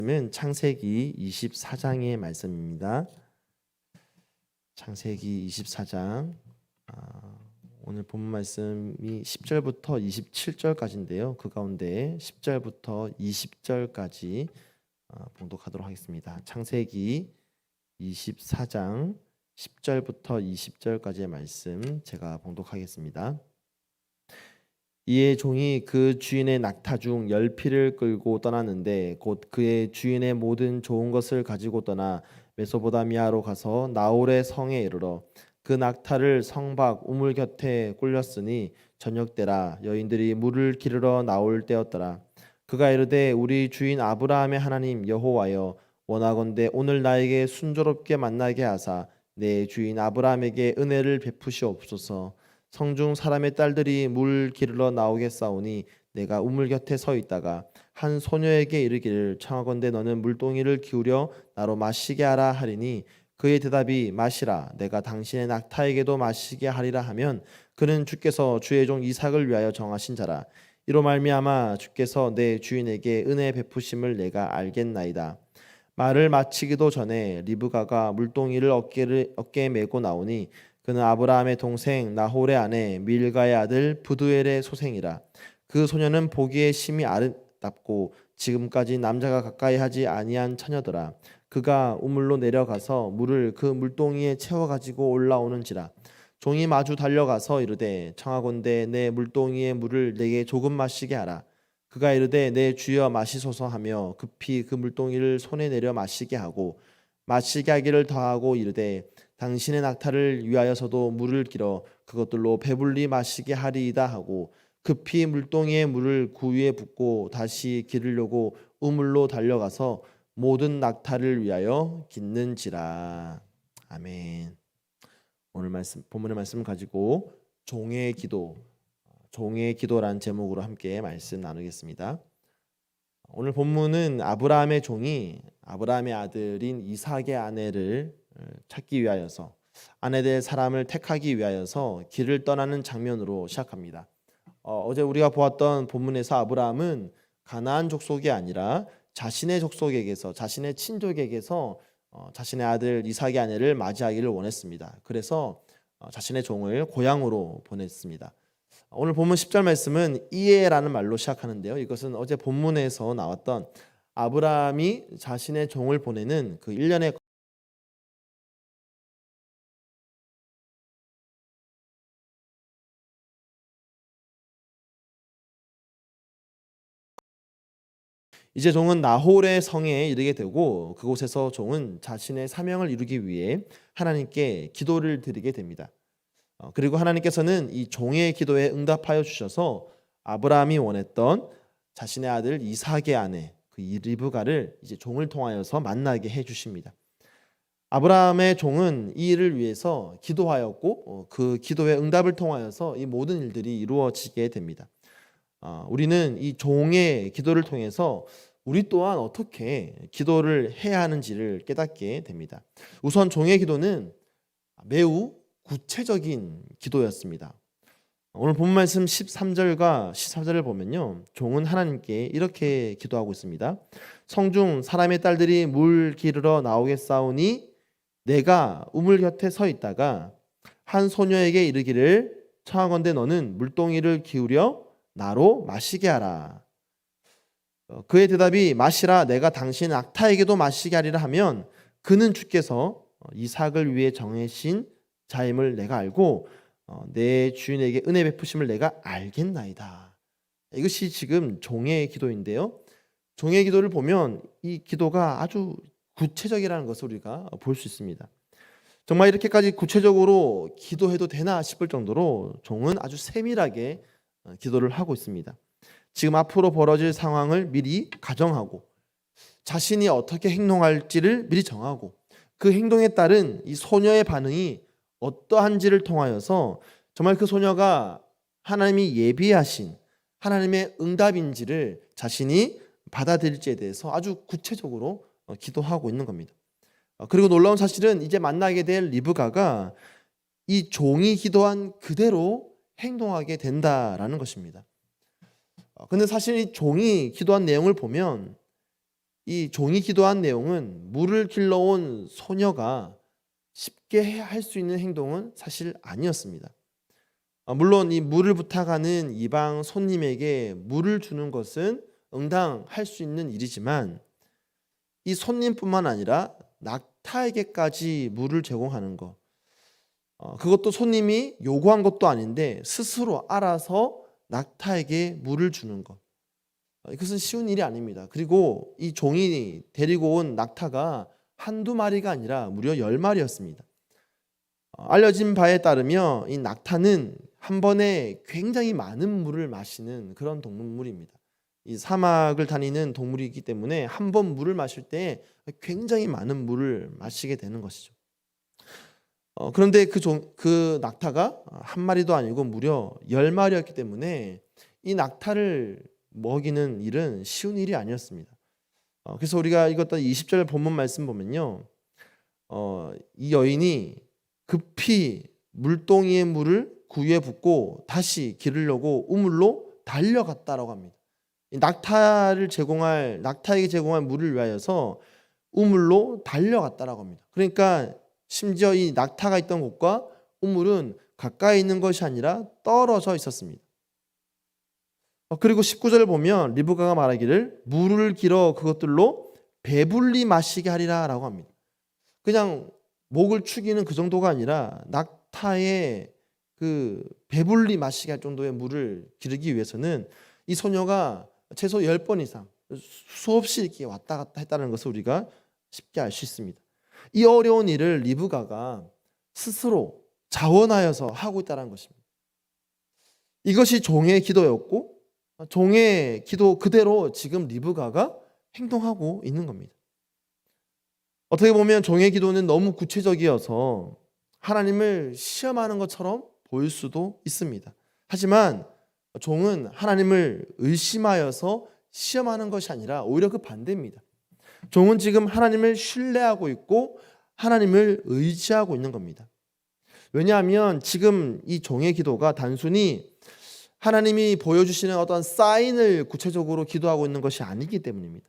말씀은 창세기 24장의 말씀입니다. 창세기 24장 오늘 본 말씀이 10절부터 27절까지인데요. 그 가운데 10절부터 20절까지 봉독하도록 하겠습니다. 창세기 24장 10절부터 20절까지의 말씀 제가 봉독하겠습니다. 이에 종이 그 주인의 낙타 중 10피를 끌고 떠났는데 곧 그의 주인의 모든 좋은 것을 가지고 떠나 메소포다미아로 가서 나홀의 성에 이르러 그 낙타를 성 밖 우물 곁에 꿀렸으니 저녁 때라 여인들이 물을 기르러 나올 때였더라. 그가 이르되 우리 주인 아브라함의 하나님 여호와여 원하건대 오늘 나에게 순조롭게 만나게 하사 내 주인 아브라함에게 은혜를 베푸시옵소서. 성중 사람의 딸들이 물 기르러 나오겠사오니 내가 우물 곁에 서 있다가 한 소녀에게 이르기를 청하건대 너는 물동이를 기울여 나로 마시게 하라 하리니 그의 대답이 마시라 내가 당신의 낙타에게도 마시게 하리라 하면 그는 주께서 주의 종 이삭을 위하여 정하신 자라. 이로 말미암아 주께서 내 주인에게 은혜 베푸심을 내가 알겠나이다. 말을 마치기도 전에 리브가가 물동이를 어깨에 메고 나오니 그는 아브라함의 동생 나홀의 아내 밀가의 아들 부두엘의 소생이라. 그 소녀는 보기에 심히 아름답고 지금까지 남자가 가까이 하지 아니한 처녀더라. 그가 우물로 내려가서 물을 그 물동이에 채워 가지고 올라오는지라. 종이 마주 달려가서 이르되 청하건대 내 물동이의 물을 내게 조금 마시게 하라. 그가 이르되 내 주여 마시소서 하며 급히 그 물동이를 손에 내려 마시게 하고 마시게 하기를 더하고 이르되 당신의 낙타를 위하여서도 물을 길어 그것들로 배불리 마시게 하리이다 하고 급히 물동이의 물을 구 위에 붓고 다시 기르려고 우물로 달려가서 모든 낙타를 위하여 깃는지라. 아멘. 오늘 본문의 말씀을 가지고 종의 기도란 제목으로 함께 말씀 나누겠습니다. 오늘 본문은 아브라함의 종이 아브라함의 아들인 이삭의 아내를 찾기 위하여서 아내 될 사람을 택하기 위하여서 길을 떠나는 장면으로 시작합니다. 어제 우리가 보았던 본문에서 아브라함은 가나안 족속이 아니라 자신의 족속에게서 자신의 친족에게서 자신의 아들 이삭의 아내를 맞이하기를 원했습니다. 그래서 자신의 종을 고향으로 보냈습니다. 오늘 본문 10절 말씀은 이에라는 말로 시작하는데요. 이것은 어제 본문에서 나왔던 아브라함이 자신의 종을 보내는 그 일련의 이제 종은 나홀의 성에 이르게 되고 그곳에서 종은 자신의 사명을 이루기 위해 하나님께 기도를 드리게 됩니다. 그리고 하나님께서는 이 종의 기도에 응답하여 주셔서 아브라함이 원했던 자신의 아들 이삭의 아내 그 리브가를 이제 종을 통하여서 만나게 해 주십니다. 아브라함의 종은 이 일을 위해서 기도하였고 그 기도의 응답을 통하여서 이 모든 일들이 이루어지게 됩니다. 우리는 이 종의 기도를 통해서 우리 또한 어떻게 기도를 해야 하는지를 깨닫게 됩니다. 우선 종의 기도는 매우 구체적인 기도였습니다. 오늘 본 말씀 13절과 14절을 보면요, 종은 하나님께 이렇게 기도하고 있습니다. 성중 사람의 딸들이 물 기르러 나오겠사오니 내가 우물 곁에 서 있다가 한 소녀에게 이르기를 청하건대 너는 물동이를 기울여 나로 마시게 하라. 그의 대답이 마시라 내가 당신 낙타에게도 마시게 하리라 하면 그는 주께서 이삭을 위해 정하신 자임을 내가 알고 내 주인에게 은혜 베푸심을 내가 알겠나이다. 이것이 지금 종의 기도인데요. 종의 기도를 보면 이 기도가 아주 구체적이라는 것을 우리가 볼 수 있습니다. 정말 이렇게까지 구체적으로 기도해도 되나 싶을 정도로 종은 아주 세밀하게 기도를 하고 있습니다. 지금 앞으로 벌어질 상황을 미리 가정하고 자신이 어떻게 행동할지를 미리 정하고 그 행동에 따른 이 소녀의 반응이 어떠한지를 통하여서 정말 그 소녀가 하나님이 예비하신 하나님의 응답인지를 자신이 받아들일지에 대해서 아주 구체적으로 기도하고 있는 겁니다. 그리고 놀라운 사실은 이제 만나게 될 리브가가 이 종이 기도한 그대로 행동하게 된다라는 것입니다. 근데 사실 이 종이 기도한 내용을 보면 이 종이 기도한 내용은 물을 길러온 소녀가 쉽게 할 수 있는 행동은 사실 아니었습니다. 물론 이 물을 부탁하는 이방 손님에게 물을 주는 것은 응당 할 수 있는 일이지만 이 손님뿐만 아니라 낙타에게까지 물을 제공하는 것, 그것도 손님이 요구한 것도 아닌데 스스로 알아서 낙타에게 물을 주는 것, 이것은 쉬운 일이 아닙니다. 그리고 이 종이 데리고 온 낙타가 한두 마리가 아니라 무려 10마리였습니다. 알려진 바에 따르면 이 낙타는 한 번에 굉장히 많은 물을 마시는 그런 동물입니다. 이 사막을 다니는 동물이기 때문에 한 번 물을 마실 때 굉장히 많은 물을 마시게 되는 것이죠. 그런데 그 낙타가 한 마리도 아니고 무려 10마리였기 때문에 이 낙타를 먹이는 일은 쉬운 일이 아니었습니다. 그래서 우리가 읽었던 20절 본문 말씀 보면요, 이 여인이 급히 물동이의 물을 구유에 붓고 다시 기르려고 우물로 달려갔다라고 합니다. 낙타에게 제공할 물을 위하여서 우물로 달려갔다라고 합니다. 그러니까 심지어 이 낙타가 있던 곳과 우물은 가까이 있는 것이 아니라 떨어져 있었습니다. 그리고 19절을 보면 리브가가 말하기를 물을 길어 그것들로 배불리 마시게 하리라 라고 합니다. 그냥 목을 축이는 그 정도가 아니라 낙타의 그 배불리 마시게 할 정도의 물을 기르기 위해서는 이 소녀가 최소 10번 이상 수없이 이렇게 왔다 갔다 했다는 것을 우리가 쉽게 알 수 있습니다. 이 어려운 일을 리브가가 스스로 자원하여서 하고 있다는 것입니다. 이것이 종의 기도였고 종의 기도 그대로 지금 리브가가 행동하고 있는 겁니다. 어떻게 보면 종의 기도는 너무 구체적이어서 하나님을 시험하는 것처럼 보일 수도 있습니다. 하지만 종은 하나님을 의심하여서 시험하는 것이 아니라 오히려 그 반대입니다. 종은 지금 하나님을 신뢰하고 있고 하나님을 의지하고 있는 겁니다. 왜냐하면 지금 이 종의 기도가 단순히 하나님이 보여주시는 어떤 사인을 구체적으로 기도하고 있는 것이 아니기 때문입니다.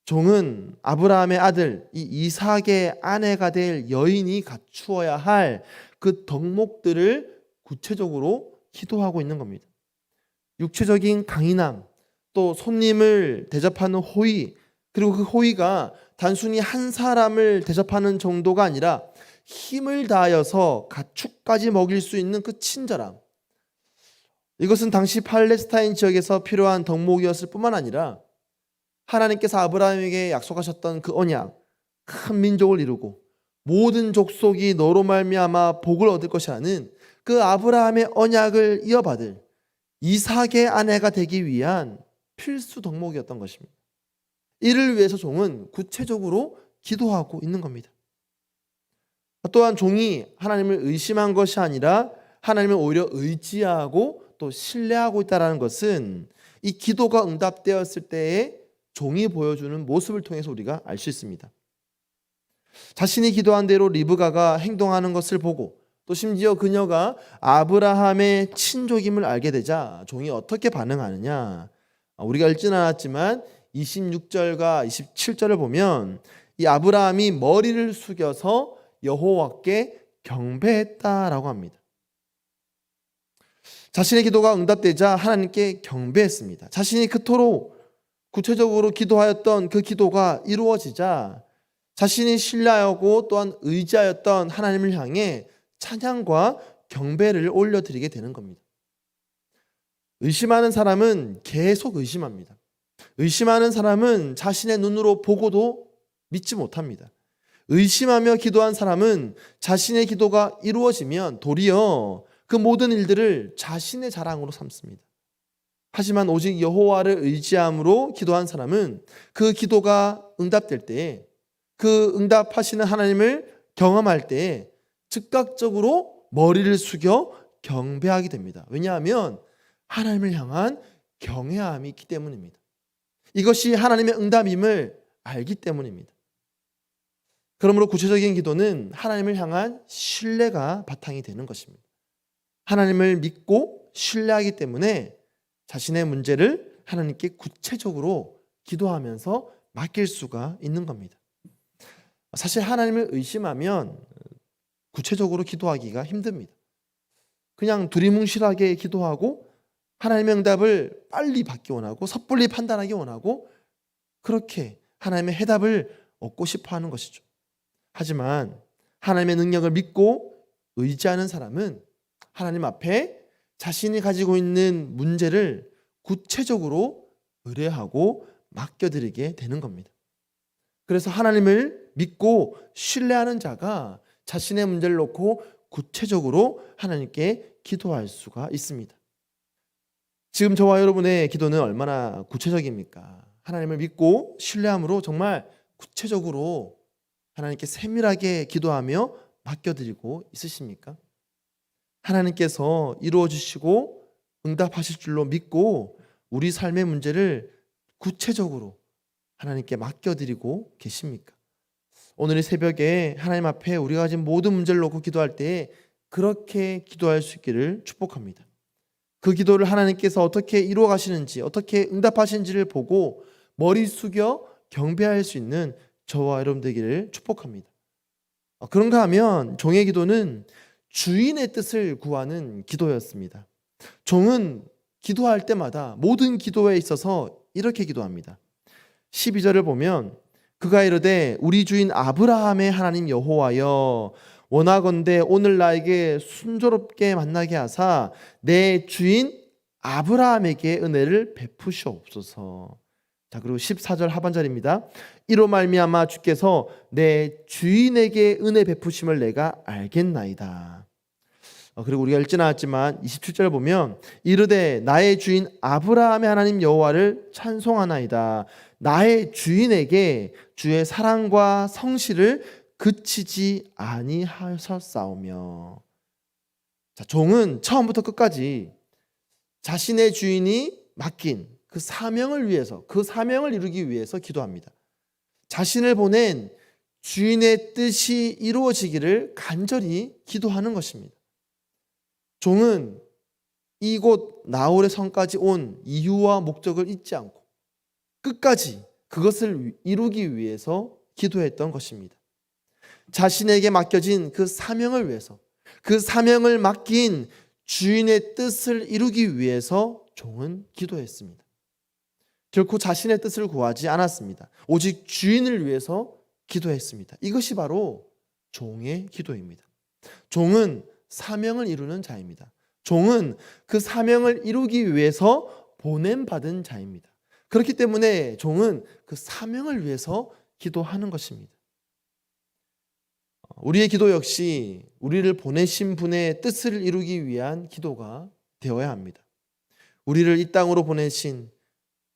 종은 아브라함의 아들, 이 이삭의 아내가 될 여인이 갖추어야 할 그 덕목들을 구체적으로 기도하고 있는 겁니다. 육체적인 강인함, 또 손님을 대접하는 호의, 그리고 그 호의가 단순히 한 사람을 대접하는 정도가 아니라 힘을 다하여서 가축까지 먹일 수 있는 그 친절함, 이것은 당시 팔레스타인 지역에서 필요한 덕목이었을 뿐만 아니라 하나님께서 아브라함에게 약속하셨던 그 언약, 큰 민족을 이루고 모든 족속이 너로 말미암아 복을 얻을 것이라는 그 아브라함의 언약을 이어받을 이삭의 아내가 되기 위한 필수 덕목이었던 것입니다. 이를 위해서 종은 구체적으로 기도하고 있는 겁니다. 또한 종이 하나님을 의심한 것이 아니라 하나님을 오히려 의지하고 또 신뢰하고 있다는 것은 이 기도가 응답되었을 때에 종이 보여주는 모습을 통해서 우리가 알 수 있습니다. 자신이 기도한 대로 리브가가 행동하는 것을 보고 또 심지어 그녀가 아브라함의 친족임을 알게 되자 종이 어떻게 반응하느냐, 우리가 읽지는 않았지만 26절과 27절을 보면 이 아브라함이 머리를 숙여서 여호와께 경배했다라고 합니다. 자신의 기도가 응답되자 하나님께 경배했습니다. 자신이 그토록 구체적으로 기도하였던 그 기도가 이루어지자 자신이 신뢰하고 또한 의지하였던 하나님을 향해 찬양과 경배를 올려드리게 되는 겁니다. 의심하는 사람은 계속 의심합니다. 의심하는 사람은 자신의 눈으로 보고도 믿지 못합니다. 의심하며 기도한 사람은 자신의 기도가 이루어지면 도리어 그 모든 일들을 자신의 자랑으로 삼습니다. 하지만 오직 여호와를 의지함으로 기도한 사람은 그 기도가 응답될 때에, 그 응답하시는 하나님을 경험할 때에 즉각적으로 머리를 숙여 경배하게 됩니다. 왜냐하면 하나님을 향한 경외함이 있기 때문입니다. 이것이 하나님의 응답임을 알기 때문입니다. 그러므로 구체적인 기도는 하나님을 향한 신뢰가 바탕이 되는 것입니다. 하나님을 믿고 신뢰하기 때문에 자신의 문제를 하나님께 구체적으로 기도하면서 맡길 수가 있는 겁니다. 사실 하나님을 의심하면 구체적으로 기도하기가 힘듭니다. 그냥 두리뭉실하게 기도하고 하나님의 응답을 빨리 받기 원하고 섣불리 판단하기 원하고 그렇게 하나님의 해답을 얻고 싶어 하는 것이죠. 하지만 하나님의 능력을 믿고 의지하는 사람은 하나님 앞에 자신이 가지고 있는 문제를 구체적으로 의뢰하고 맡겨드리게 되는 겁니다. 그래서 하나님을 믿고 신뢰하는 자가 자신의 문제를 놓고 구체적으로 하나님께 기도할 수가 있습니다. 지금 저와 여러분의 기도는 얼마나 구체적입니까? 하나님을 믿고 신뢰함으로 정말 구체적으로 하나님께 세밀하게 기도하며 맡겨드리고 있으십니까? 하나님께서 이루어 주시고 응답하실 줄로 믿고 우리 삶의 문제를 구체적으로 하나님께 맡겨드리고 계십니까? 오늘 이 새벽에 하나님 앞에 우리가 가진 모든 문제를 놓고 기도할 때 그렇게 기도할 수 있기를 축복합니다. 그 기도를 하나님께서 어떻게 이루어 가시는지, 어떻게 응답하시는지를 보고 머리 숙여 경배할 수 있는 저와 여러분 되기를 축복합니다. 그런가 하면 종의 기도는 주인의 뜻을 구하는 기도였습니다. 종은 기도할 때마다 모든 기도에 있어서 이렇게 기도합니다. 12절을 보면 그가 이르되 우리 주인 아브라함의 하나님 여호와여 원하건대 오늘 나에게 순조롭게 만나게 하사 내 주인 아브라함에게 은혜를 베푸시옵소서. 자, 그리고 14절 하반절입니다. 이로 말미암아 주께서 내 주인에게 은혜 베푸심을 내가 알겠나이다. 그리고 우리가 읽지 않았지만 27절 보면 이르되 나의 주인 아브라함의 하나님 여호와를 찬송하나이다. 나의 주인에게 주의 사랑과 성실을 그치지 아니하셨사오며. 자, 종은 처음부터 끝까지 자신의 주인이 맡긴 그 사명을 위해서, 그 사명을 이루기 위해서 기도합니다. 자신을 보낸 주인의 뜻이 이루어지기를 간절히 기도하는 것입니다. 종은 이곳 나홀의 성까지 온 이유와 목적을 잊지 않고 끝까지 그것을 이루기 위해서 기도했던 것입니다. 자신에게 맡겨진 그 사명을 위해서, 그 사명을 맡긴 주인의 뜻을 이루기 위해서 종은 기도했습니다. 결코 자신의 뜻을 구하지 않았습니다. 오직 주인을 위해서 기도했습니다. 이것이 바로 종의 기도입니다. 종은 사명을 이루는 자입니다. 종은 그 사명을 이루기 위해서 보냄받은 자입니다. 그렇기 때문에 종은 그 사명을 위해서 기도하는 것입니다. 우리의 기도 역시 우리를 보내신 분의 뜻을 이루기 위한 기도가 되어야 합니다. 우리를 이 땅으로 보내신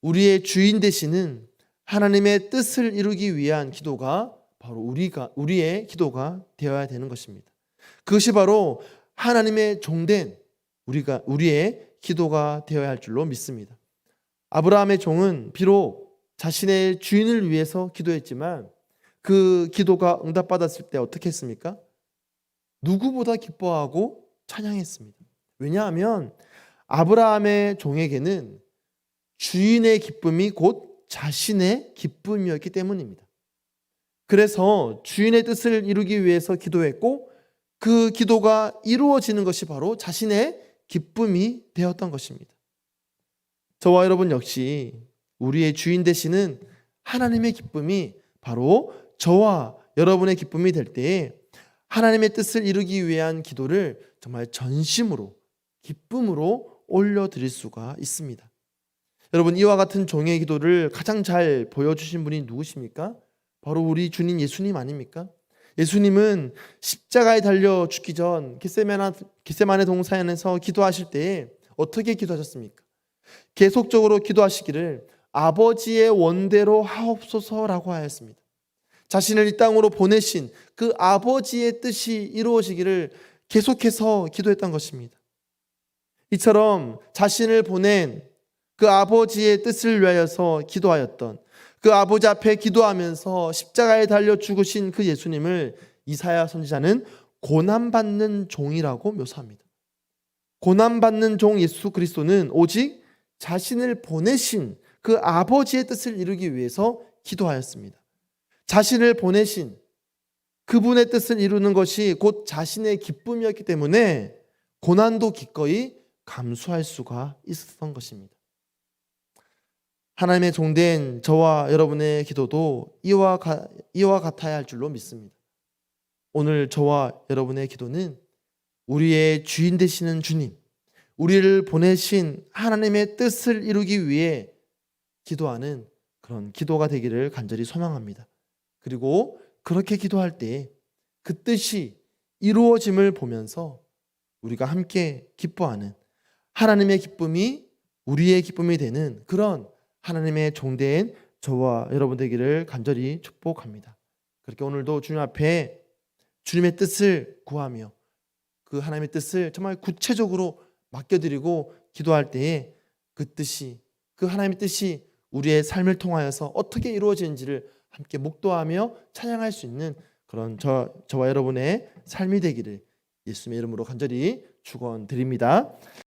우리의 주인 되시는 하나님의 뜻을 이루기 위한 기도가 바로 우리의 기도가 되어야 되는 것입니다. 그것이 바로 하나님의 종된 우리의 기도가 되어야 할 줄로 믿습니다. 아브라함의 종은 비록 자신의 주인을 위해서 기도했지만 그 기도가 응답받았을 때 어떻게 했습니까? 누구보다 기뻐하고 찬양했습니다. 왜냐하면 아브라함의 종에게는 주인의 기쁨이 곧 자신의 기쁨이었기 때문입니다. 그래서 주인의 뜻을 이루기 위해서 기도했고 그 기도가 이루어지는 것이 바로 자신의 기쁨이 되었던 것입니다. 저와 여러분 역시 우리의 주인 되시는 하나님의 기쁨이 바로 저와 여러분의 기쁨이 될 때에 하나님의 뜻을 이루기 위한 기도를 정말 전심으로 기쁨으로 올려드릴 수가 있습니다. 여러분, 이와 같은 종의 기도를 가장 잘 보여주신 분이 누구십니까? 바로 우리 주님 예수님 아닙니까? 예수님은 십자가에 달려 죽기 전 겟세마네 동산에서 기도하실 때에 어떻게 기도하셨습니까? 계속적으로 기도하시기를 아버지의 원대로 하옵소서라고 하였습니다. 자신을 이 땅으로 보내신 그 아버지의 뜻이 이루어지기를 계속해서 기도했던 것입니다. 이처럼 자신을 보낸 그 아버지의 뜻을 위하여서 기도하였던 그 아버지 앞에 기도하면서 십자가에 달려 죽으신 그 예수님을 이사야 선지자는 고난받는 종이라고 묘사합니다. 고난받는 종 예수 그리스도는 오직 자신을 보내신 그 아버지의 뜻을 이루기 위해서 기도하였습니다. 자신을 보내신 그분의 뜻을 이루는 것이 곧 자신의 기쁨이었기 때문에 고난도 기꺼이 감수할 수가 있었던 것입니다. 하나님의 종된 저와 여러분의 기도도 이와 같아야 할 줄로 믿습니다. 오늘 저와 여러분의 기도는 우리의 주인 되시는 주님, 우리를 보내신 하나님의 뜻을 이루기 위해 기도하는 그런 기도가 되기를 간절히 소망합니다. 그리고 그렇게 기도할 때 그 뜻이 이루어짐을 보면서 우리가 함께 기뻐하는 하나님의 기쁨이 우리의 기쁨이 되는 그런 하나님의 종된 저와 여러분 되기를 간절히 축복합니다. 그렇게 오늘도 주님 앞에 주님의 뜻을 구하며 그 하나님의 뜻을 정말 구체적으로 맡겨드리고 기도할 때에 그 하나님의 뜻이 우리의 삶을 통하여서 어떻게 이루어지는지를 함께 묵도하며 찬양할 수 있는 그런 저와 여러분의 삶이 되기를 예수님의 이름으로 간절히 축원드립니다.